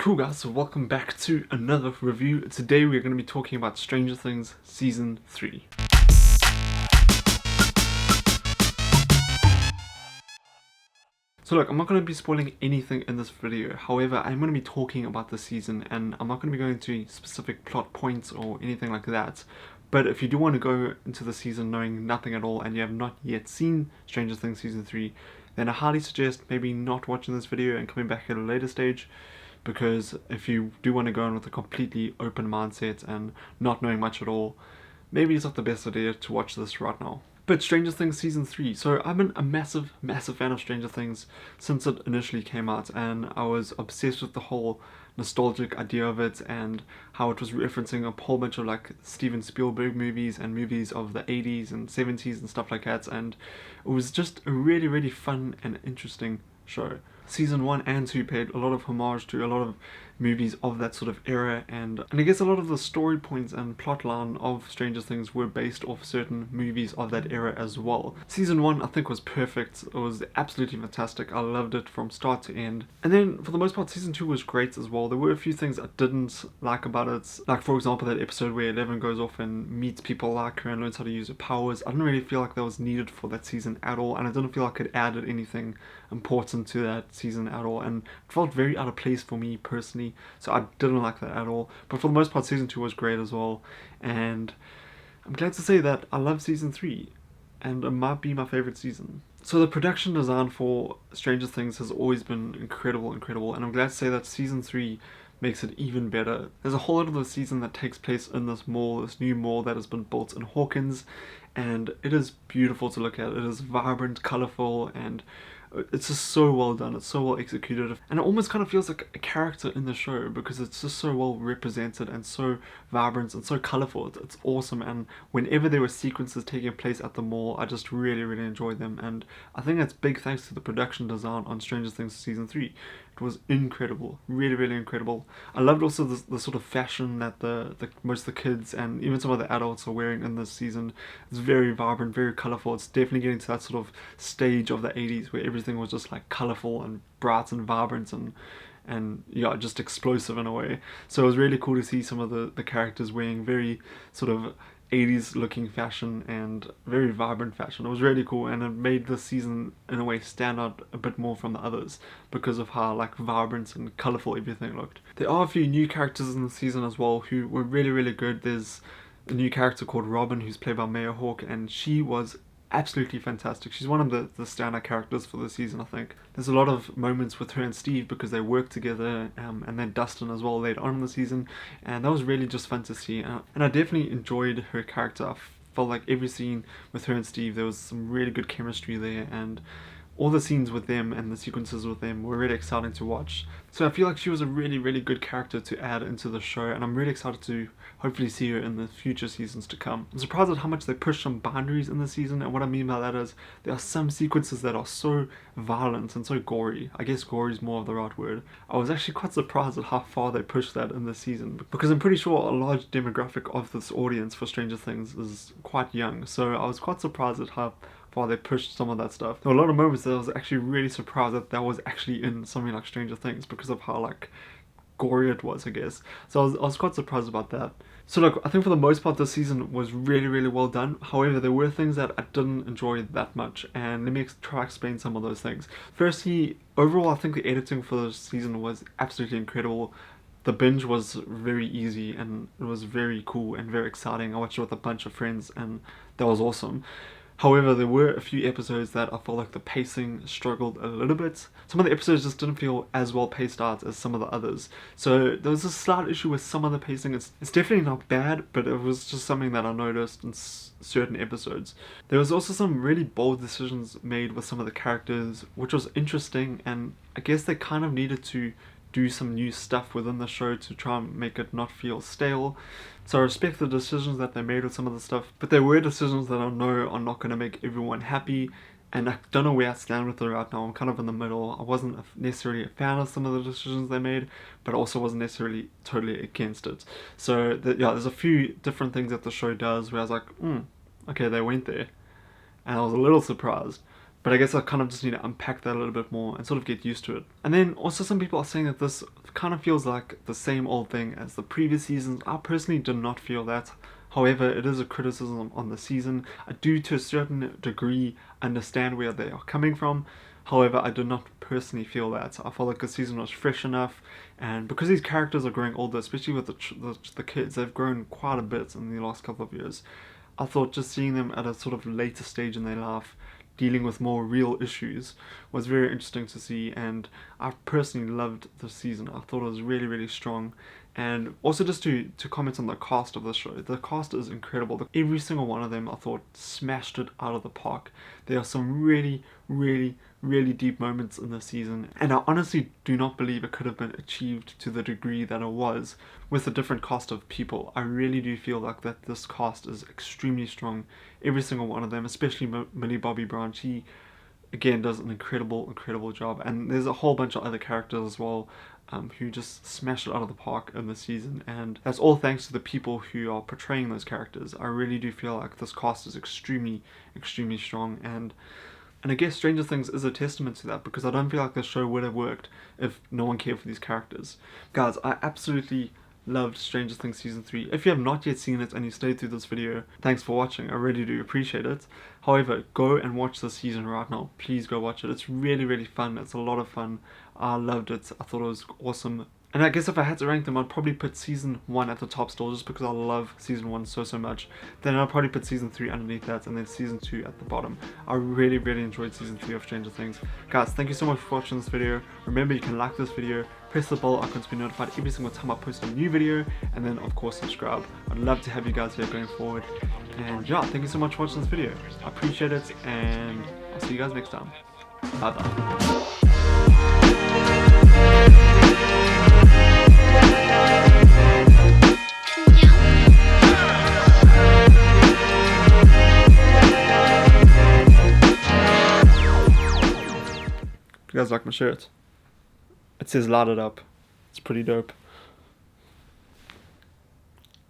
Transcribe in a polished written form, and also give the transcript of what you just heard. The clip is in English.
Cool guys, so welcome back to another review. Today we're going to be talking about Stranger Things Season 3. So look, I'm not going to be spoiling anything in this video, however I'm going to be talking about the season and I'm not going to be going into specific plot points or anything like that. But if you do want to go into the season knowing nothing at all and you have not yet seen Stranger Things Season 3, then I highly suggest maybe not watching this video and coming back at a later stage. Because if you do want to go in with a completely open mindset and not knowing much at all, maybe it's not the best idea to watch this right now. But Stranger Things Season 3. So I've been a massive fan of Stranger Things since it initially came out, and I was obsessed with the whole nostalgic idea of it and how it was referencing a whole bunch of like Steven Spielberg movies and movies of the 80s and 70s and stuff like that, and it was just a really fun and interesting show. Season 1 and 2 paid a lot of homage to a lot of movies of that sort of era, and I guess a lot of the story points and plotline of Stranger Things were based off certain movies of that era as well. Season 1 I think was perfect. It was absolutely fantastic. I loved it from start to end. And then for the most part Season 2 was great as well. There were a few things I didn't like about it, like for example that episode where Eleven goes off and meets people like her and learns how to use her powers. I didn't really feel like that was needed for that season at all, and I didn't feel like it added anything important to that season at all, and it felt very out of place for me personally, so I didn't like that at all. But for the most part Season 2 was great as well, and I'm glad to say that I love Season 3 and it might be my favourite season. So the production design for Stranger Things has always been incredible, and I'm glad to say that Season 3 makes it even better. There's a whole lot of the season that takes place in this mall, this new mall that has been built in Hawkins, and it is beautiful to look at. It is vibrant, colourful, and it's just so well done. It's so well executed, and it almost kind of feels like a character in the show because it's just so well represented and so vibrant and so colourful. It's awesome, and whenever there were sequences taking place at the mall, I just really enjoyed them, and I think that's big thanks to the production design on Stranger Things Season 3. It was incredible, really incredible. I loved also the sort of fashion that the most of the kids and even some of the adults are wearing in this season. It's very vibrant, very colourful. It's definitely getting to that sort of stage of the 80s where everything was just like colourful and bright and vibrant and yeah, just explosive in a way. So it was really cool to see some of the characters wearing very sort of 80s looking fashion and very vibrant fashion. It was really cool, and it made this season in a way stand out a bit more from the others because of how like vibrant and colourful everything looked. There are a few new characters in the season as well who were really good. There's a new character called Robin who's played by Maya Hawke, and she was absolutely fantastic. She's one of the standout characters for the season, I think. There's a lot of moments with her and Steve because they work together, and then Dustin as well later on in the season, and that was really just fun to see, and I definitely enjoyed her character. I felt like every scene with her and Steve there was some really good chemistry there, and all the scenes with them and the sequences with them were really exciting to watch. So I feel like she was a really good character to add into the show, and I'm really excited to hopefully see her in the future seasons to come. I'm surprised at how much they push some boundaries in the season, and what I mean by that is there are some sequences that are so violent and so gory. I guess gory is more of the right word. I was actually quite surprised at how far they pushed that in the season, because I'm pretty sure a large demographic of this audience for Stranger Things is quite young, so I was quite surprised at how far they pushed some of that stuff. There were a lot of moments that I was actually really surprised that was actually in something like Stranger Things because of how like gory it was, I guess. So I was quite surprised about that. So look, I think for the most part this season was really well done. However, there were things that I didn't enjoy that much, and let me try to explain some of those things. Firstly, overall I think the editing for this season was absolutely incredible. The binge was very easy and it was very cool and very exciting. I watched it with a bunch of friends and that was awesome. However, there were a few episodes that I felt like the pacing struggled a little bit. Some of the episodes just didn't feel as well paced out as some of the others. So there was a slight issue with some of the pacing. It's definitely not bad, but it was just something that I noticed in certain episodes. There was also some really bold decisions made with some of the characters, which was interesting, and I guess they kind of needed to do some new stuff within the show to try and make it not feel stale. So I respect the decisions that they made with some of the stuff, but there were decisions that I know are not going to make everyone happy, and I don't know where I stand with it right now. I'm kind of in the middle. I wasn't necessarily a fan of some of the decisions they made, but I also wasn't necessarily totally against it. So yeah, there's a few different things that the show does where I was like, okay, they went there, and I was a little surprised. But I guess I kind of just need to unpack that a little bit more and sort of get used to it. And then also some people are saying that this kind of feels like the same old thing as the previous seasons. I personally did not feel that. However, it is a criticism on the season. I do, to a certain degree, understand where they are coming from. However, I did not personally feel that. I felt like the season was fresh enough, and because these characters are growing older, especially with the kids, they've grown quite a bit in the last couple of years. I thought just seeing them at a sort of later stage in their life, dealing with more real issues, was very interesting to see, and I personally loved the season. I thought it was really, really strong. And also just to comment on the cast of the show, the cast is incredible. Every single one of them I thought smashed it out of the park. There are some really, really, really deep moments in the season, and I honestly do not believe it could have been achieved to the degree that it was with a different cast of people. I really do feel like that this cast is extremely strong. Every single one of them, especially Millie Bobby Brown, she again does an incredible job, and there's a whole bunch of other characters as well who just smash it out of the park in the season, and that's all thanks to the people who are portraying those characters. I really do feel like this cast is extremely strong, and I guess Stranger Things is a testament to that, because I don't feel like the show would have worked if no one cared for these characters. Guys, I absolutely loved Stranger Things Season 3. If you have not yet seen it and you stayed through this video, thanks for watching. I really do appreciate it. However, go and watch this season right now. Please go watch it. It's really fun. It's a lot of fun. I loved it. I thought it was awesome. And I guess if I had to rank them, I'd probably put Season 1 at the top still, just because I love Season 1 so much. Then I'd probably put Season 3 underneath that, and then Season 2 at the bottom. I really enjoyed Season 3 of Stranger Things. Guys, thank you so much for watching this video. Remember, you can like this video, press the bell icon to be notified every single time I post a new video, and then of course subscribe. I'd love to have you guys here going forward. And yeah, thank you so much for watching this video. I appreciate it, and I'll see you guys next time. Bye bye. You guys like my shirt? It says light it up. It's pretty dope.